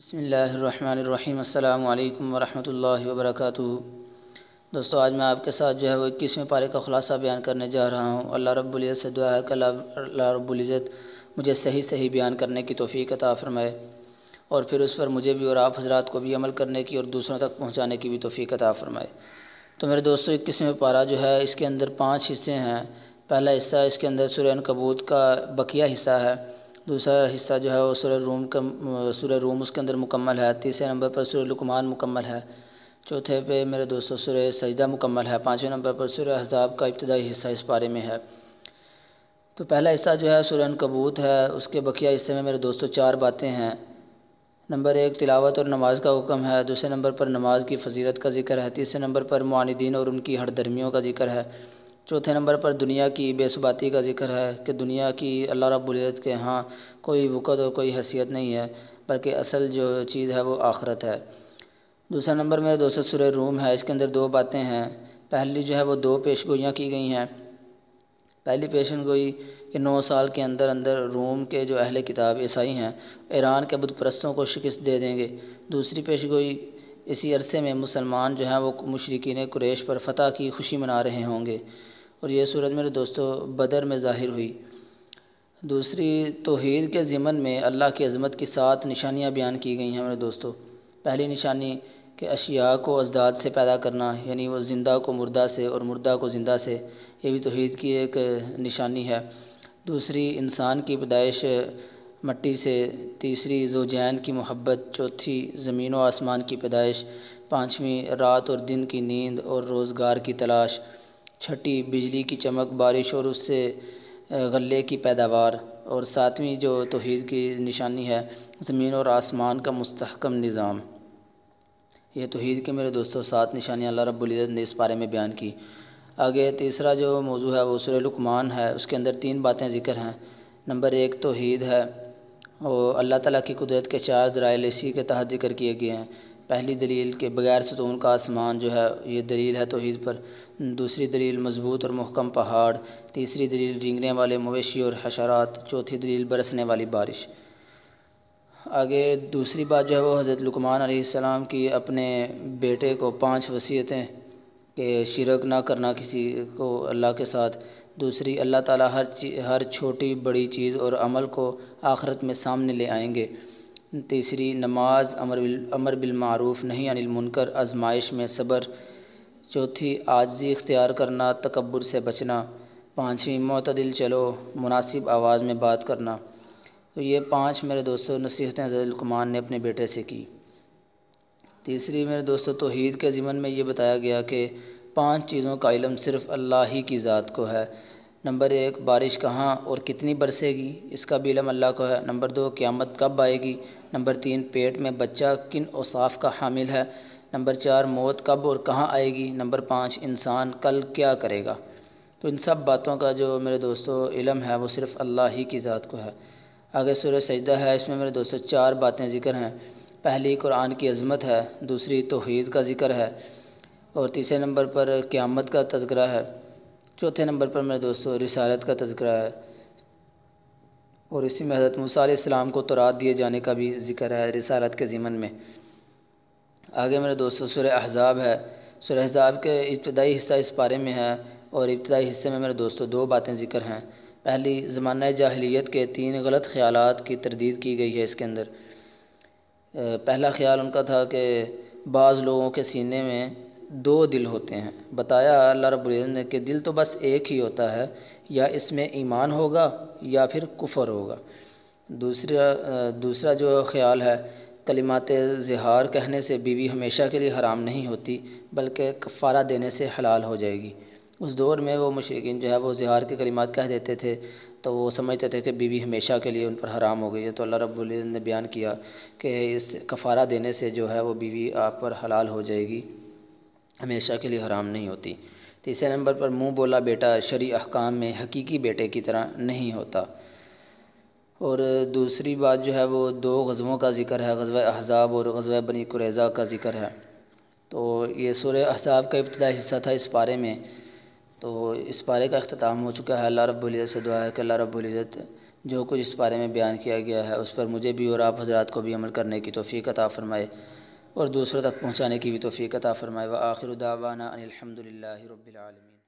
بسم اللہ الرحمن الرحیم۔ السلام علیکم ورحمۃ اللہ وبرکاتہ۔ دوستو، آج میں آپ کے ساتھ جو ہے وہ اکیسویں پارے کا خلاصہ بیان کرنے جا رہا ہوں۔ اللہ رب العزت سے دعا ہے کہ اللہ رب العزت مجھے صحیح بیان کرنے کی توفیق عطا فرمائے، اور پھر اس پر مجھے بھی اور آپ حضرات کو بھی عمل کرنے کی اور دوسروں تک پہنچانے کی بھی توفیق عطا فرمائے۔ تو میرے دوستو، اکیسویں پارہ جو ہے اس کے اندر 5 حصے ہیں۔ پہلا حصہ اس کے اندر سورہ عنکبوت کا بقیہ حصہ ہے۔ دوسرا حصہ جو ہے وہ سورہ روم اس کے اندر مکمل ہے۔ تیسرے نمبر پر سورہ لقمان مکمل ہے۔ چوتھے پہ میرے دوستو سورہ سجدہ مکمل ہے۔ 5ویں نمبر پر سورہ احزاب کا ابتدائی حصہ اس پارے میں ہے۔ تو پہلا حصہ جو ہے سورہ عنکبوت ہے، اس کے بقیہ حصے میں میرے دوستو 4 باتیں ہیں۔ نمبر 1 تلاوت اور نماز کا حکم ہے۔ دوسرے نمبر پر نماز کی فضیلت کا ذکر ہے۔ تیسرے نمبر پر معاندین اور ان کی ہٹ درمیوں کا ذکر ہے۔ چوتھے نمبر پر دنیا کی بے ثباتی کا ذکر ہے کہ دنیا کی اللہ رب العزت کے ہاں کوئی وقت اور کوئی حیثیت نہیں ہے، بلکہ اصل جو چیز ہے وہ آخرت ہے۔ دوسرا نمبر میرے دوستو سورہ روم ہے۔ اس کے اندر 2 باتیں ہیں۔ پہلی جو ہے وہ 2 پیشگوئیاں کی گئی ہیں۔ پہلی پیشن گوئی کہ 9 سال کے اندر روم کے جو اہل کتاب عیسائی ہیں ایران کے بت پرستوں کو شکست دے دیں گے۔ دوسری پیش گوئی اسی عرصے میں مسلمان جو ہیں وہ مشرکین قریش پر فتح کی خوشی منا رہے ہوں گے، اور یہ صورت میرے دوستو بدر میں ظاہر ہوئی۔ دوسری توحید کے ضمن میں اللہ کی عظمت کی 7 نشانیاں بیان کی گئی ہیں میرے دوستو۔ پہلی نشانی کہ اشیاء کو ازداد سے پیدا کرنا، یعنی وہ زندہ کو مردہ سے اور مردہ کو زندہ سے، یہ بھی توحید کی ایک نشانی ہے۔ دوسری انسان کی پیدائش مٹی سے۔ تیسری زوجین کی محبت۔ چوتھی زمین و آسمان کی پیدائش۔ 5ویں رات اور دن کی نیند اور روزگار کی تلاش۔ چھٹی بجلی کی چمک، بارش اور اس سے غلے کی پیداوار۔ اور 7ویں جو توحید کی نشانی ہے زمین اور آسمان کا مستحکم نظام۔ یہ توحید کے میرے دوستو 7 نشانیاں اللہ رب العزت نے اس بارے میں بیان کی۔ آگے تیسرا جو موضوع ہے وہ سورہ لقمان ہے۔ اس کے اندر 3 باتیں ذکر ہیں۔ نمبر 1 توحید ہے، اور اللہ تعالیٰ کی قدرت کے 4 دلائل اسی کے تحت ذکر کیے گئے ہیں۔ پہلی دلیل کہ بغیر ستون کا آسمان جو ہے یہ دلیل ہے توحید پر۔ دوسری دلیل مضبوط اور محکم پہاڑ۔ تیسری دلیل رینگنے والے مویشی اور حشرات۔ چوتھی دلیل برسنے والی بارش۔ آگے دوسری بات جو ہے وہ حضرت لقمان علیہ السلام کی اپنے بیٹے کو 5 وصیتیں کہ شرک نہ کرنا کسی کو اللہ کے ساتھ۔ دوسری اللہ تعالیٰ ہر چھوٹی بڑی چیز اور عمل کو آخرت میں سامنے لے آئیں گے۔ تیسری نماز، امر بالمعروف نہی عن المنکر، آزمائش میں صبر۔ چوتھی عاجزی اختیار کرنا، تکبر سے بچنا۔ 5ویں معتدل چلو، مناسب آواز میں بات کرنا۔ تو یہ 5 میرے دوستو نصیحتیں حضرت لقمان نے اپنے بیٹے سے کی۔ تیسری میرے دوستو توحید کے ضمن میں یہ بتایا گیا کہ 5 چیزوں کا علم صرف اللہ ہی کی ذات کو ہے۔ نمبر 1 بارش کہاں اور کتنی برسے گی، اس کا بھی علم اللہ کو ہے۔ نمبر 2 قیامت کب آئے گی۔ نمبر 3 پیٹ میں بچہ کن اوصاف کا حامل ہے۔ نمبر 4 موت کب اور کہاں آئے گی۔ نمبر 5 انسان کل کیا کرے گا۔ تو ان سب باتوں کا جو میرے دوستو علم ہے وہ صرف اللہ ہی کی ذات کو ہے۔ آگے سورہ سجدہ ہے۔ اس میں میرے دوستو 4 باتیں ذکر ہیں۔ پہلی قرآن کی عظمت ہے۔ دوسری توحید کا ذکر ہے، اور تیسرے نمبر پر قیامت کا تذکرہ ہے۔ چوتھے نمبر پر میرے دوستو رسالت کا تذکرہ ہے، اور اسی میں حضرت موسیٰ علیہ السلام کو تورات دیے جانے کا بھی ذکر ہے رسالت کے ضمن میں۔ آگے میرے دوستو سورہ احزاب ہے۔ سورہ احزاب کے ابتدائی حصہ اس پارے میں ہے، اور ابتدائی حصے میں میرے دوستو 2 باتیں ذکر ہیں۔ پہلی زمانہ جاہلیت کے 3 غلط خیالات کی تردید کی گئی ہے اس کے اندر۔ پہلا خیال ان کا تھا کہ بعض لوگوں کے سینے میں 2 دل ہوتے ہیں۔ بتایا اللہ رب العزت نے کہ دل تو بس ایک ہی ہوتا ہے، یا اس میں ایمان ہوگا یا پھر کفر ہوگا۔ دوسرا جو خیال ہے کلمات زہار کہنے سے بیوی ہمیشہ کے لیے حرام نہیں ہوتی، بلکہ کفارہ دینے سے حلال ہو جائے گی۔ اس دور میں وہ مشرکین جو ہے وہ زہار کے کلمات کہہ دیتے تھے، تو وہ سمجھتے تھے کہ بیوی ہمیشہ کے لیے ان پر حرام ہو گئی ہے۔ تو اللہ رب العزت نے بیان کیا کہ اس کفارہ دینے سے جو ہے وہ بیوی آپ پر حلال ہو جائے گی، ہمیشہ کے لیے حرام نہیں ہوتی۔ تیسرے نمبر پر منہ بولا بیٹا شرعی احکام میں حقیقی بیٹے کی طرح نہیں ہوتا۔ اور دوسری بات جو ہے وہ 2 غزووں کا ذکر ہے، غزوہ احزاب اور غزوہ بنی قریظہ کا ذکر ہے۔ تو یہ سورہ احزاب کا ابتدائی حصہ تھا اس پارے میں۔ تو اس پارے کا اختتام ہو چکا ہے۔ اللہ رب العزت سے دعا ہے کہ اللہ رب العزت جو کچھ اس پارے میں بیان کیا گیا ہے اس پر مجھے بھی اور آپ حضرات کو بھی عمل کرنے کی توفیق عطا فرمائے اور دوسروں تک پہنچانے کی بھی توفیق عطا فرمائے۔ وآخر دعوانا ان الحمد للہ رب العالمین۔